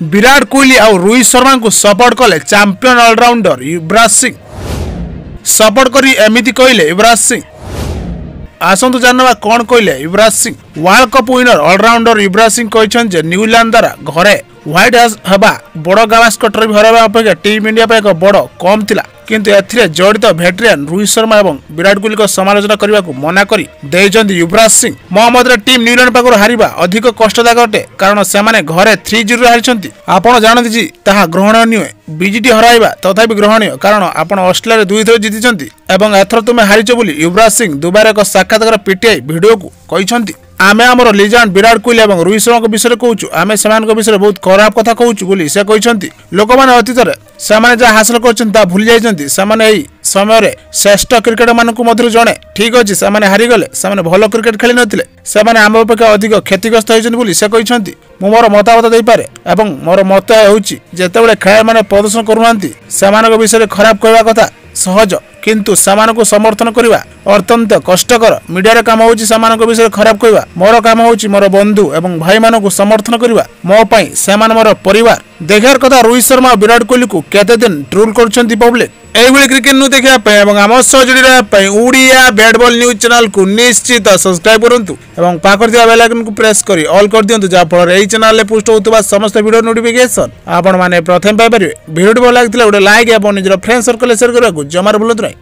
विराट कोहली और रोहित शर्मा को सपोर्ट कले champion allrounder Yuvraj Singh. Support करी एमिति कहले युवराज सिंह। आसतु जानवा कौन कहले Yuvraj Singh. World cup winner allrounder Yuvraj Singh कहते न्यूजीलैंड द्वारा घरे व्हाइट हाउस हवा बड़ गावस्कर ट्रॉफी हराइबा अपेक्षा टीम इंडिया पर एक बड़ कम थिला, किंतु एथिरे जड़ित भेटेरियन रोहित शर्मा और विराट कोहली को समालोचना करने को मना करी देइछन्ति युवराज सिंह। मोहम्मद टीम न्यूजीलैंड पाखर हारिबा अधिक कष्टदायक अटे, कारण सेमाने घरे 3-0 हारिछन्ति। आपण जानते जी ताहा ग्रहणीय नुहे। बीजीटी हराइबा तथापि ग्रहणीय, कारण आपण ऑस्ट्रेलिया 2 थर जीतिछन्ति एवं एथर तुमे हारिछ बोली युवराज सिंह दुबारा एक साक्षात्कार पीटीआई वीडियो को कहिछन्ति। आमे हमर लीजेंड विराट कोहली और रोहित शर्मा विषय कहूँ, आमे सेमान विषय बहुत खराब कथा कहूँ बोली से कहते। लोक मैंने अतीत में जहाँ हासिल कर भूली जाइछन्ति। समय श्रेष्ठ क्रिकेट मानक मध्य जड़े ठीक अच्छे से हारिगले, से भल क्रिकेट खेली नथिले, से आम अपेक्षा अधिक क्षतिग्रस्त होती बोली से कहते। मोर मतामत देपारे एवं मोर मत होते खेल मैंने प्रदर्शन करूना विषय खराब कहवा कथा सहज, किंतु सामानको समर्थन करवा अत्यंत कष्टकर। मीडिया काम होची सामानको विषय खराब कहवा, मोर काम होची मोर बंधु एवं भाई मानक समर्थन करवा, मो पई सेमान मोर परिवार। देखार कथा रोहित शर्मा और विराट कोहली को केते दिन ट्रोल करछन्ती पब्लिक। एभली क्रिकेट न्यूज देखा एवं आम सह जोड़ी रहा Odia bat ball news channel को निश्चित सब्सक्राइब करंतु एवं पाखर दिया बेल आइकन को प्रेस करी ऑल कर दियंतु, जहाँ फल एही चैनल रे पोस्ट होतबा समस्त वीडियो नोटिफिकेशन आपण माने प्रथम पाइ परिबे। वीडियो भल लागितले गोटे लाइक एवं निजर फ्रेंड सर्कल शेयर करबा को जमार भूलंतु नहीं।